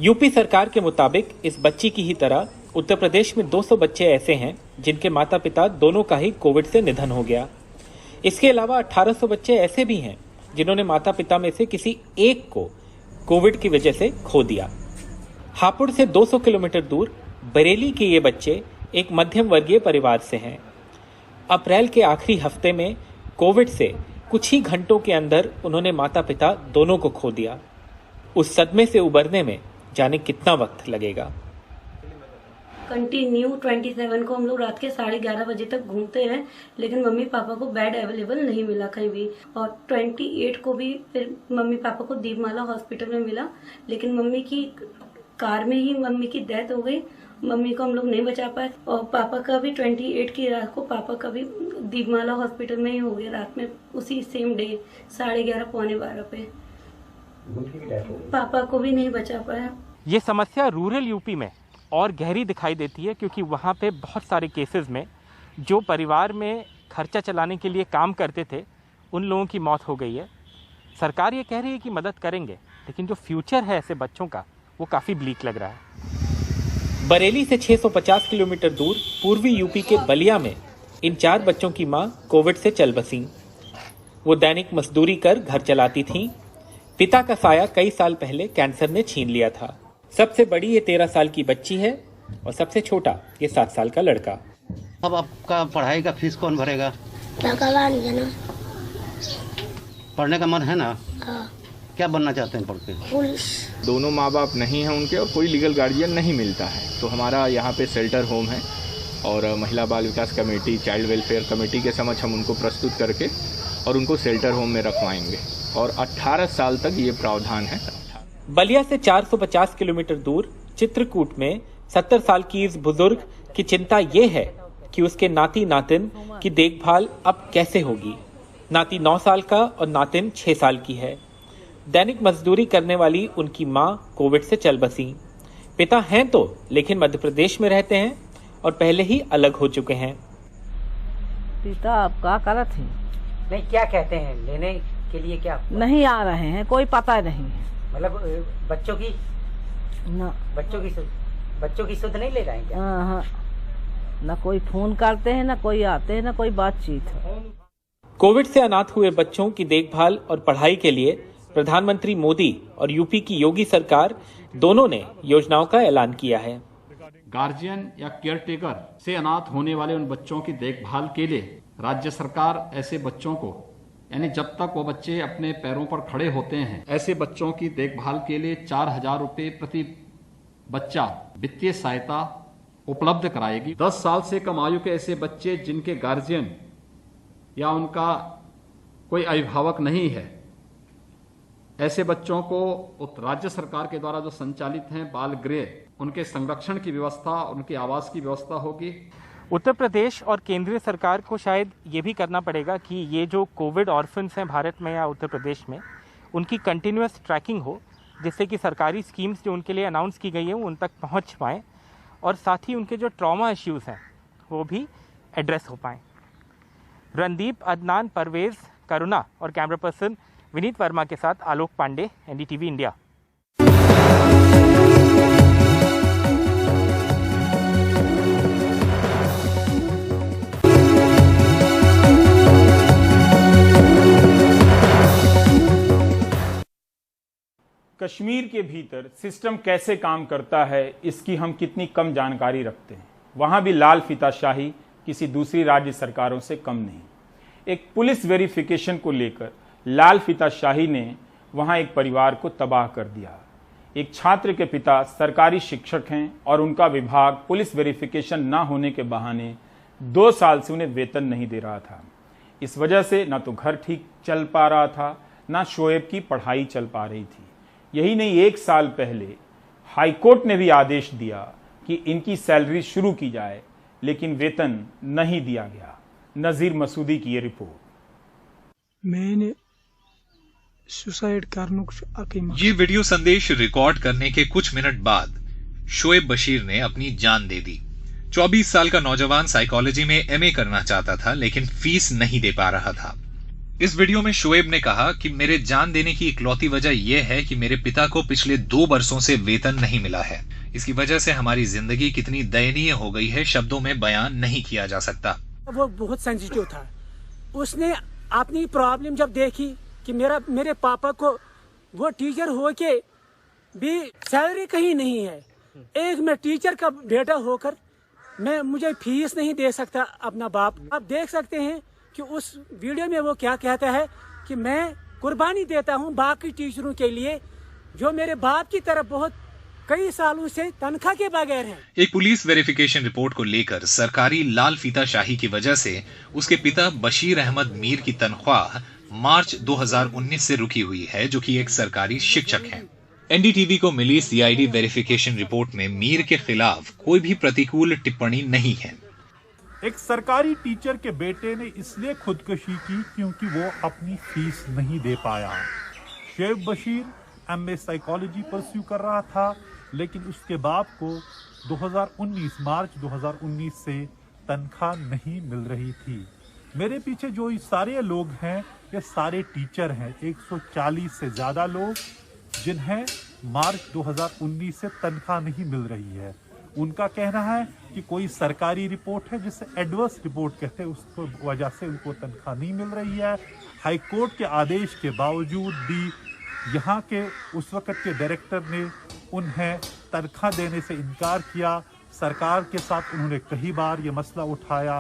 UP सरकार के मुताबिक इस बच्ची की ही तरह उत्तर प्रदेश में 200 बच्चे ऐसे हैं जिनके माता पिता दोनों का ही कोविड से निधन हो गया। इसके अलावा 1800 बच्चे ऐसे भी हैं जिन्होंने माता पिता में से किसी एक को कोविड की वजह से खो दिया। हापुड़ से 200 किलोमीटर दूर बरेली के ये बच्चे एक मध्यम वर्गीय परिवार से हैं। अप्रैल के आखिरी हफ्ते में कोविड से कुछ ही घंटों के अंदर उन्होंने माता पिता दोनों को खो दिया। उस सदमे से उबरने में जाने कितना वक्त लगेगा। कंटिन्यू 27 को हम लोग रात के 11:30 बजे तक घूमते हैं, लेकिन मम्मी पापा को बेड अवेलेबल नहीं मिला कहीं भी। और 28 को भी फिर मम्मी पापा को दीपमाला हॉस्पिटल में मिला, लेकिन मम्मी की कार में ही मम्मी की डेथ हो गई। मम्मी को हम लोग नहीं बचा पाए। और पापा का भी 28 की रात को पापा का भी दीपमाला हॉस्पिटल में ही हो गया, रात में उसी सेम डे 11:30 पौने 12 पे पापा को भी नहीं बचा पाया। ये समस्या रूरल यूपी में और गहरी दिखाई देती है, क्योंकि वहाँ पे बहुत सारे केसेस में जो परिवार में खर्चा चलाने के लिए काम करते थे उन लोगों की मौत हो गई है। सरकार ये कह रही है कि मदद करेंगे, लेकिन जो फ्यूचर है ऐसे बच्चों का वो काफ़ी ब्लीक लग रहा है। बरेली से 650 किलोमीटर दूर पूर्वी यूपी के बलिया में इन 4 बच्चों की मां कोविड से चल बसी। वो दैनिक मजदूरी कर घर चलाती थीं। पिता का साया कई साल पहले कैंसर ने छीन लिया था। सबसे बड़ी ये 13 साल की बच्ची है और सबसे छोटा ये 7 साल का लड़का। अब आपका पढ़ाई का फीस कौन भरेगा? पढ़ने का मन है ना? हाँ। क्या बनना चाहते हैं पढ़ के? पुलिस। दोनों माँ बाप नहीं हैं उनके और कोई लीगल गार्जियन नहीं मिलता है, तो हमारा यहाँ पे शेल्टर होम है और महिला बाल विकास कमेटी, चाइल्ड वेलफेयर कमेटी के समक्ष हम उनको प्रस्तुत करके और उनको शेल्टर होम में रखवाएंगे और 18 साल तक ये प्रावधान है। बलिया से 450 किलोमीटर दूर चित्रकूट में 70 साल की इस बुजुर्ग की चिंता ये है कि उसके नाती नातिन की देखभाल अब कैसे होगी। नाती 9 साल का और नातिन 6 साल की है। दैनिक मजदूरी करने वाली उनकी मां कोविड से चल बसी। पिता हैं तो, लेकिन मध्य प्रदेश में रहते हैं और पहले ही अलग हो चुके हैं। पिता आप क्या करत हैं? नहीं, क्या कहते हैं लेने के लिए? क्या नहीं आ रहे हैं, कोई पता नहीं है। मतलब बच्चों की न बच्चों की सुध नहीं ले रहे हैं क्या? हाँ, न कोई फोन करते हैं, न कोई आते हैं, न कोई बातचीत है। कोविड से अनाथ हुए बच्चों की देखभाल और पढ़ाई के लिए प्रधानमंत्री मोदी और यूपी की योगी सरकार दोनों ने योजनाओं का ऐलान किया है। गार्जियन या केयरटेकर से अनाथ होने वाले उन बच्चों की देखभाल के लिए राज्य सरकार ऐसे बच्चों को, यानी जब तक वो बच्चे अपने पैरों पर खड़े होते हैं, ऐसे बच्चों की देखभाल के लिए 4000 रुपए प्रति बच्चा वित्तीय सहायता उपलब्ध कराएगी। 10 साल से कम आयु के ऐसे बच्चे जिनके गार्जियन या उनका कोई अभिभावक नहीं है, ऐसे बच्चों को राज्य सरकार के द्वारा जो संचालित हैं बाल गृह, उनके संरक्षण की व्यवस्था, उनके आवास की व्यवस्था होगी। उत्तर प्रदेश और केंद्रीय सरकार को शायद ये भी करना पड़ेगा कि ये जो कोविड ऑर्फन्स हैं भारत में या उत्तर प्रदेश में, उनकी कंटिन्यूअस ट्रैकिंग हो, जिससे कि सरकारी स्कीम्स जो उनके लिए अनाउंस की गई हैं उन तक पहुंच पाएँ और साथ ही उनके जो ट्रॉमा इश्यूज़ हैं वो भी एड्रेस हो पाएँ। रणदीप, अदनान, परवेज़, करुणा और कैमरा पर्सन विनीत वर्मा के साथ आलोक पांडे, एनडीटीवी इंडिया। कश्मीर के भीतर सिस्टम कैसे काम करता है इसकी हम कितनी कम जानकारी रखते हैं। वहां भी लाल फीताशाही किसी दूसरी राज्य सरकारों से कम नहीं। एक पुलिस वेरिफिकेशन को लेकर लाल फीताशाही ने वहां एक परिवार को तबाह कर दिया। एक छात्र के पिता सरकारी शिक्षक हैं और उनका विभाग पुलिस वेरिफिकेशन न होने के बहाने 2 साल से उन्हें वेतन नहीं दे रहा था। इस वजह से ना तो घर ठीक चल पा रहा था, ना शोएब की पढ़ाई चल पा रही थी। यही नहीं, 1 साल पहले हाईकोर्ट ने भी आदेश दिया कि इनकी सैलरी शुरू की जाए, लेकिन वेतन नहीं दिया गया। नजीर मसूदी की ये रिपोर्ट। मैंने सुसाइड करने ये वीडियो संदेश रिकॉर्ड करने के कुछ मिनट बाद शोएब बशीर ने अपनी जान दे दी। 24 साल का नौजवान साइकोलॉजी में एमए करना चाहता था, लेकिन फीस नहीं दे पा रहा था। इस वीडियो में शोएब ने कहा कि मेरे जान देने की इकलौती वजह यह है कि मेरे पिता को पिछले 2 वर्षों से वेतन नहीं मिला है। इसकी वजह से हमारी जिंदगी कितनी दयनीय हो गई है, शब्दों में बयान नहीं किया जा सकता। वो बहुत सेंसिटिव था। उसने अपनी प्रॉब्लम जब देखी कि मेरे पापा को वो टीचर हो के भी सैलरी कहीं नहीं है, एक मैं टीचर का बेटा होकर मुझे फीस नहीं दे सकता अपना बाप। आप देख सकते हैं कि उस वीडियो में वो क्या कहता है कि मैं कुर्बानी देता हूं बाकी टीचरों के लिए जो मेरे बाप की तरफ बहुत कई सालों से तनख्वाह के बगैर हैं। एक पुलिस वेरिफिकेशन रिपोर्ट को लेकर सरकारी लाल फीताशाही की वजह से उसके पिता बशीर अहमद मीर की तनख्वाह मार्च 2019 से रुकी हुई है, जो कि एक सरकारी शिक्षक हैं। एनडीटीवी को मिली सीआईडी वेरिफिकेशन रिपोर्ट में मीर के खिलाफ कोई भी प्रतिकूल टिप्पणी नहीं है। एक सरकारी टीचर के बेटे ने इसलिए खुदकुशी की क्योंकि वो अपनी फीस नहीं दे पाया। Shoaib Bashir MA psychology pursue कर रहा था, लेकिन उसके बाप को 2019 मार्च 2019 से तनख्वाह नहीं मिल रही थी। मेरे पीछे जो सारे लोग हैं ये सारे टीचर हैं, 140 से ज्यादा लोग जिन्हें मार्च 2019 से तनख्वाह नहीं मिल रही है। उनका कहना है कि कोई सरकारी रिपोर्ट है जिसे एडवर्स रिपोर्ट कहते हैं, उसको वजह से उनको तनख्वाह नहीं मिल रही है। हाई कोर्ट के आदेश के बावजूद भी यहाँ के उस वक्त के डायरेक्टर ने उन्हें तनख्वाह देने से इनकार किया। सरकार के साथ उन्होंने कई बार ये मसला उठाया।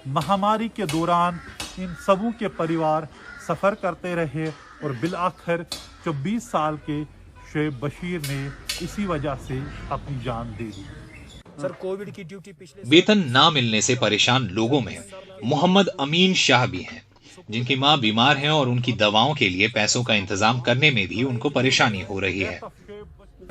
महामारी के दौरान इन सबों के परिवार सफ़र करते रहे और बिलआखिर 24 साल के शोएब बशीर ने इसी वजह से अपनी जान दे दी। सर, कोविड की ड्यूटी वेतन ना मिलने से परेशान लोगों में मोहम्मद अमीन शाह भी हैं, जिनकी मां बीमार हैं और उनकी दवाओं के लिए पैसों का इंतजाम करने में भी उनको परेशानी हो रही है।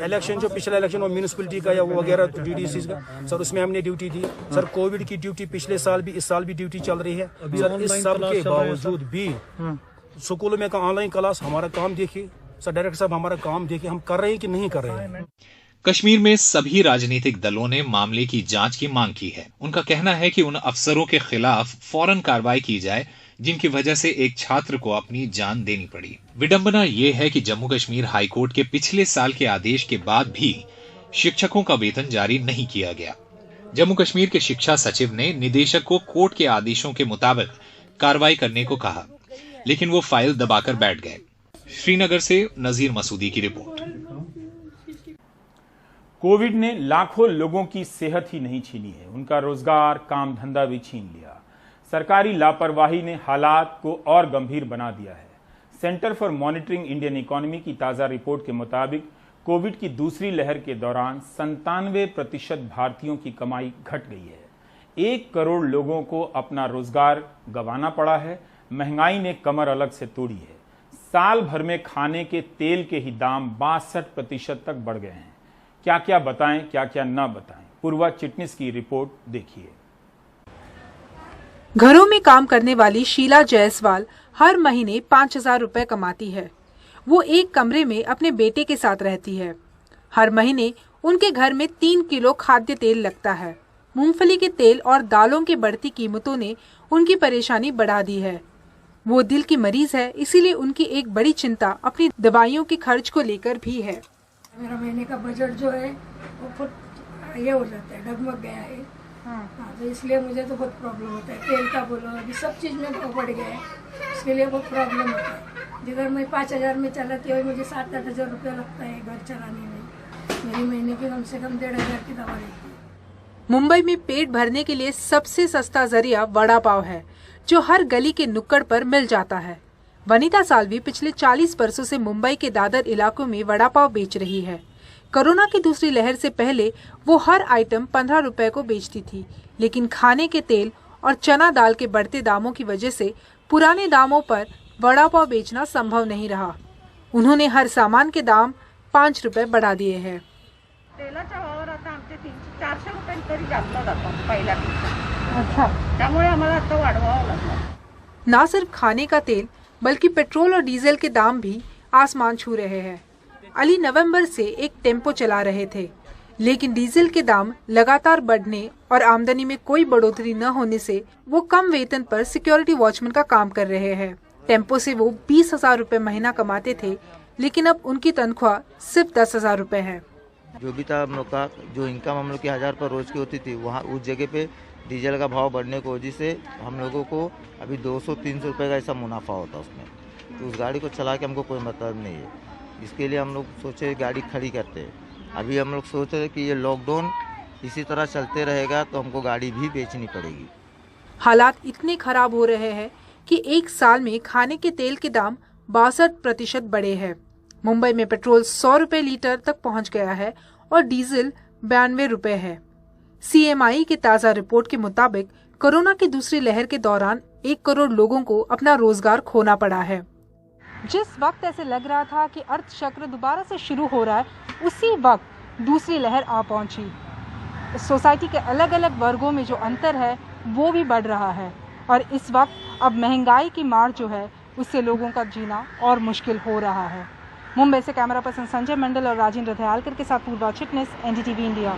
इलेक्शन जो पिछला इलेक्शन और म्यूनिसिपलिटी का या वो वगैरह डीडीसी का सर, उसमें हमने ड्यूटी दी। सर, कोविड की ड्यूटी पिछले साल भी इस साल भी ड्यूटी चल रही है। सर, इस सब के बावजूद भी स्कूलों में का ऑनलाइन क्लास हमारा काम देखिए सर, डायरेक्टर साहब हमारा काम देखिए, हम कर रहे हैं कि नहीं कर रहे हैं। कश्मीर में सभी राजनीतिक दलों ने मामले की जांच की मांग की है। उनका कहना है कि उन अफसरों के खिलाफ फौरन कार्रवाई की जाए जिनकी वजह से एक छात्र को अपनी जान देनी पड़ी। विडंबना यह है कि जम्मू कश्मीर हाईकोर्ट के पिछले साल के आदेश के बाद भी शिक्षकों का वेतन जारी नहीं किया गया। जम्मू कश्मीर के शिक्षा सचिव ने निदेशक को कोर्ट के आदेशों के मुताबिक कार्रवाई करने को कहा, लेकिन वो फाइल दबाकर बैठ गए। श्रीनगर से नजीर मसूदी की रिपोर्ट। कोविड ने लाखों लोगों की सेहत ही नहीं छीनी है, उनका रोजगार, काम धंधा भी छीन लिया। सरकारी लापरवाही ने हालात को और गंभीर बना दिया है। Centre for monitoring Indian economy की ताज़ा रिपोर्ट के मुताबिक कोविड की दूसरी लहर के दौरान 97% भारतीयों की कमाई घट गई है। 1 करोड़ लोगों को अपना रोजगार गंवाना पड़ा है। महंगाई ने कमर अलग से तोड़ी है। साल भर में खाने के तेल के ही दाम 62% तक बढ़ गए हैं। क्या क्या बताएं, क्या क्या ना बताएं, पूर्वा चिटनिस की रिपोर्ट देखिए। घरों में काम करने वाली शीला जायसवाल हर महीने 5,000 रुपए कमाती है। वो एक कमरे में अपने बेटे के साथ रहती है। हर महीने उनके घर में 3 किलो खाद्य तेल लगता है। मूंगफली के तेल और दालों की बढ़ती कीमतों ने उनकी परेशानी बढ़ा दी है। वो दिल की मरीज है, इसीलिए उनकी एक बड़ी चिंता अपनी दवाइयों के खर्च को लेकर भी है। मेरा महीने का बजट जो है वो ये हो जाता है, डगमग गया है। हाँ, तो इसलिए मुझे तो बहुत प्रॉब्लम होता है। तेल का बोलो, अभी सब चीज़ में भाव बढ़ गया है, इसके लिए बहुत प्रॉब्लम होता है। जिधर मैं 5,000 में चलाती हूँ, मुझे 7-8 हज़ार रुपया लगता है घर चलाने में। मेरी महीने की कम से कम 1,500 की दवा लेती है। मुंबई में पेट भरने के लिए सबसे सस्ता जरिया वड़ा पाव है, जो हर गली के नुक्कड़ पर मिल जाता है। वनिता साल्वी पिछले 40 वर्षों से मुंबई के दादर इलाकों में वड़ा पाव बेच रही है। कोरोना की दूसरी लहर से पहले वो हर आइटम 15 रुपए को बेचती थी, लेकिन खाने के तेल और चना दाल के बढ़ते दामों की वजह से पुराने दामों पर वड़ा पाव बेचना संभव नहीं रहा। उन्होंने हर सामान के दाम 5 रुपए बढ़ा दिए हैं। तेलाचा वावर आता आमचे 300-400 रुपये तरी जास्त जातो पहिल्यापेक्षा। अच्छा, त्यामुळे आम्हाला आता वाढवावं लागलं। ना सिर्फ खाने का तेल बल्कि पेट्रोल और डीजल के दाम भी आसमान छू रहे हैं। अली नवंबर से एक टेम्पो चला रहे थे, लेकिन डीजल के दाम लगातार बढ़ने और आमदनी में कोई बढ़ोतरी न होने से वो कम वेतन पर सिक्योरिटी वॉचमैन का काम कर रहे हैं। टेम्पो से वो 20,000 रुपए महीना कमाते थे, लेकिन अब उनकी तनख्वाह सिर्फ 10,000 रुपए है। जो भी था हम लोग का जो इनकम हम लोग की 1000 पर रोज की होती थी, वहाँ उस जगह पे डीजल का भाव बढ़ने की वजह से हम लोगों को अभी 200-300 रुपये का ऐसा मुनाफा होता उसमें। तो उस गाड़ी को चला के हमको कोई मतलब नहीं है। इसके लिए हम लोग सोचे गाड़ी खड़ी करते हैं। अभी हम लोग सोच रहे हैं कि ये लॉकडाउन इसी तरह चलते रहेगा तो हमको गाड़ी भी बेचनी पड़ेगी। हालात इतने खराब हो रहे हैं कि एक साल में खाने के तेल के दाम 62% बढ़े हैं। मुंबई में पेट्रोल 100 रुपए लीटर तक पहुंच गया है और डीजल 92 रुपए है। CMI की ताज़ा रिपोर्ट के मुताबिक कोरोना की दूसरी लहर के दौरान 1 करोड़ लोगों को अपना रोजगार खोना पड़ा है। जिस वक्त ऐसे लग रहा था कि अर्थचक्र दोबारा से शुरू हो रहा है, उसी वक्त दूसरी लहर आ पहुंची। सोसाइटी के अलग अलग वर्गों में जो अंतर है वो भी बढ़ रहा है और इस वक्त अब महंगाई की मार जो है उससे लोगों का जीना और मुश्किल हो रहा है। मुंबई से कैमरा पर्सन संजय मंडल और राजेंद्र दयालकर के साथ पूर्वा चिटनेस, NDTV इंडिया।